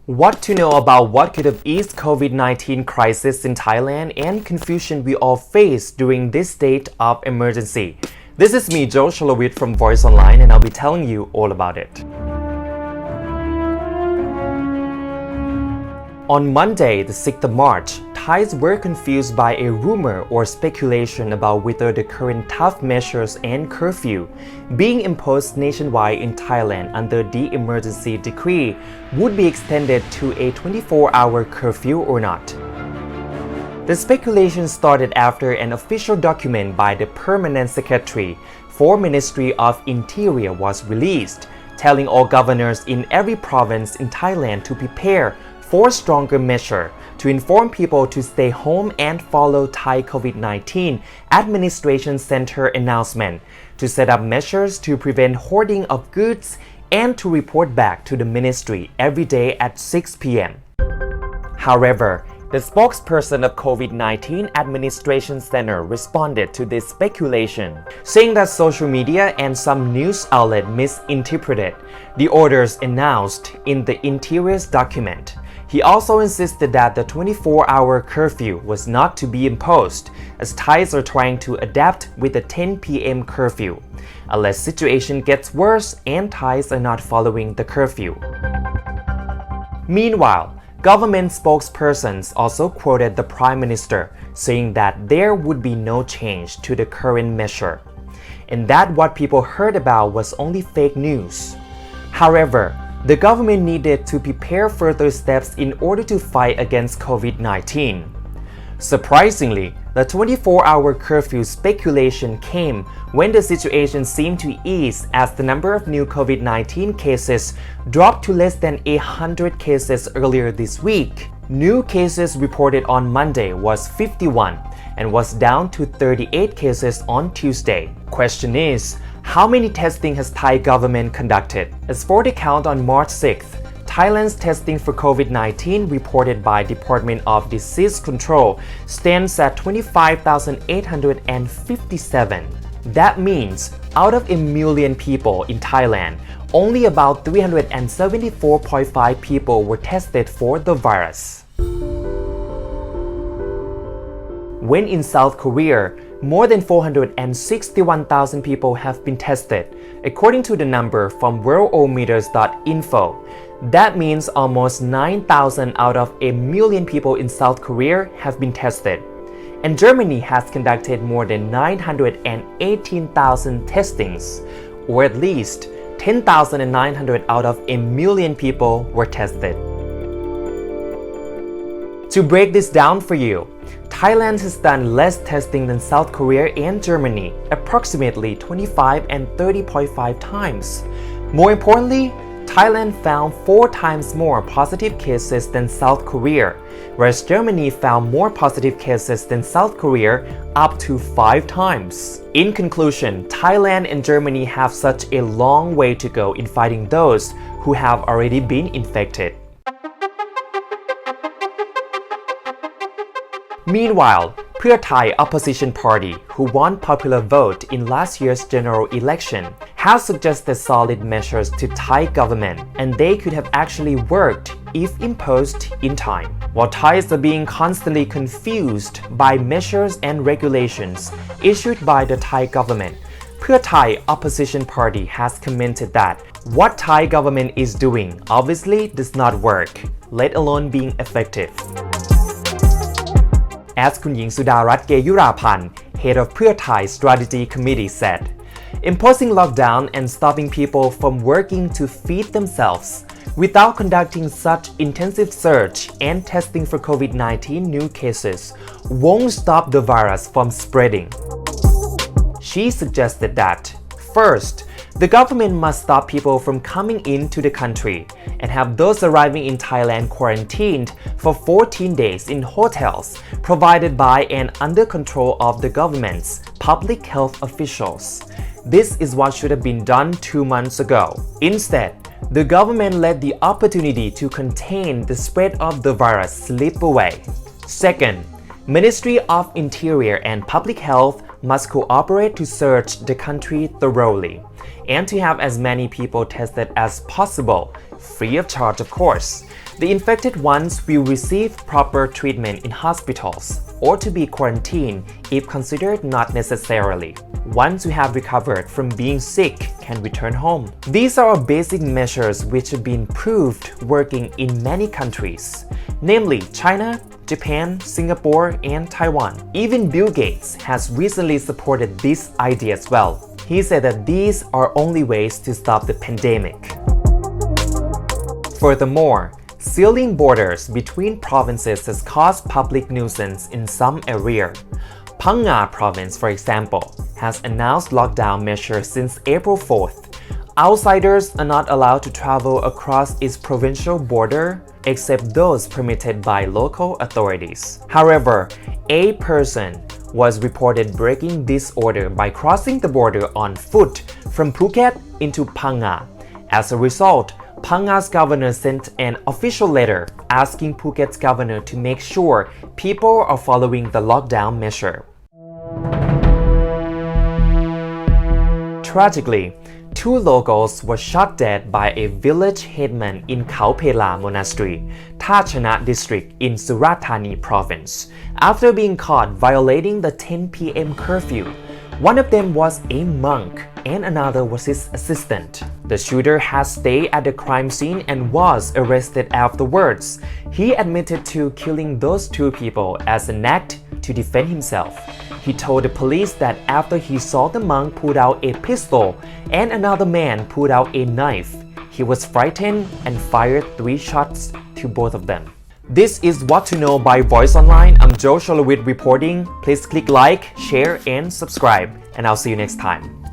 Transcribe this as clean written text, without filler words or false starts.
What to know about what could have eased COVID-19 crisis in Thailand and confusion we all face during this state of emergency. This is me, Joe Shalowit from Voice Online, and I'll be telling you all about it. On Monday, the 6th of March, Thais were confused by a rumor or speculation about whether the current tough measures and curfew being imposed nationwide in Thailand under the emergency decree would be extended to a 24-hour curfew or not. The speculation started after an official document by the Permanent Secretary for Ministry of Interior was released, telling all governors in every province in Thailand to prepare for stronger measure to inform people to stay home and follow Thai COVID-19 Administration Center announcement, to set up measures to prevent hoarding of goods and to report back to the ministry every day at 6 p.m. However, the spokesperson of COVID-19 Administration Center responded to this speculation, saying that social media and some news outlet misinterpreted the orders announced in the Interior's document. He also insisted that the 24-hour curfew was not to be imposed, as Thais are trying to adapt with the 10 p.m. curfew, unless situation gets worse and Thais are not following the curfew. Meanwhile, government spokespersons also quoted the Prime Minister, saying that there would be no change to the current measure, and that what people heard about was only fake news. However, the government needed to prepare further steps in order to fight against COVID-19. Surprisingly, the 24-hour curfew speculation came when the situation seemed to ease as the number of new COVID-19 cases dropped to less than 100 cases earlier this week. New cases reported on Monday was 51 and was down to 38 cases on Tuesday. Question is, how many testing has Thai government conducted? As for the count on March 6th, Thailand's testing for COVID-19 reported by Department of Disease Control stands at 25,857. That means out of a million people in Thailand, only about 374.5 people were tested for the virus. When in South Korea, more than 461,000 people have been tested, according to the number from worldometers.info. That means almost 9,000 out of a million people in South Korea have been tested. And Germany has conducted more than 918,000 testings, or at least 10,900 out of a million people were tested. To break this down for you, Thailand has done less testing than South Korea and Germany, approximately 25 and 30.5 times. More importantly, Thailand found 4 times more positive cases than South Korea, whereas Germany found more positive cases than South Korea, up to 5 times. In conclusion, Thailand and Germany have such a long way to go in fighting those who have already been infected. Meanwhile, Pheu Thai opposition party, who won popular vote in last year's general election, has suggested solid measures to Thai government, and they could have actually worked if imposed in time. While Thais are being constantly confused by measures and regulations issued by the Thai government, Pheu Thai opposition party has commented that what Thai government is doing obviously does not work, let alone being effective. As คุณหญิงสุดารัตน์ เกยุราพันธ์ Head of Pheu Thai Strategy Committee said, imposing lockdown and stopping people from working to feed themselves without conducting such intensive search and testing for COVID-19 new cases won't stop the virus from spreading. She suggested that, first, the government must stop people from coming into the country and have those arriving in Thailand quarantined for 14 days in hotels provided by and under control of the government's public health officials. This is what should have been done 2 months ago. Instead, the government let the opportunity to contain the spread of the virus slip away. Second, Ministry of Interior and Public Health must cooperate to search the country thoroughly and to have as many people tested as possible, free of charge of course. The infected ones will receive proper treatment in hospitals or to be quarantined if considered not necessarily. Once you have recovered from being sick, can return home. These are basic measures which have been proved working in many countries, namely China, Japan, Singapore, and Taiwan. Even Bill Gates has recently supported this idea as well. He said that these are only ways to stop the pandemic. Furthermore, sealing borders between provinces has caused public nuisance in some areas. Phang Nga province, for example, has announced lockdown measures since April 4th. Outsiders are not allowed to travel across its provincial border except those permitted by local authorities. However, a person was reported breaking this order by crossing the border on foot from Phuket into Phang Nga. As a result, Phang Nga's governor sent an official letter asking Phuket's governor to make sure people are following the lockdown measure. Tragically, 2 locals were shot dead by a village Hitman in Couldve Monastery, Tha Chana district in Surat Thani province, after being caught violating the 10 p.m. curfew. One of them was a monk and another was his assistant. The shooter has stayed at the crime scene and was arrested afterwards. He admitted to killing those 2 people as an act to defend himself. He told the police that after he saw the monk pull out a pistol and another man pull out a knife, he was frightened and fired 3 shots to both of them. This is What to Know by Voice Online. I'm Joe Sholowit reporting. Please click like, share, and subscribe, and I'll see you next time.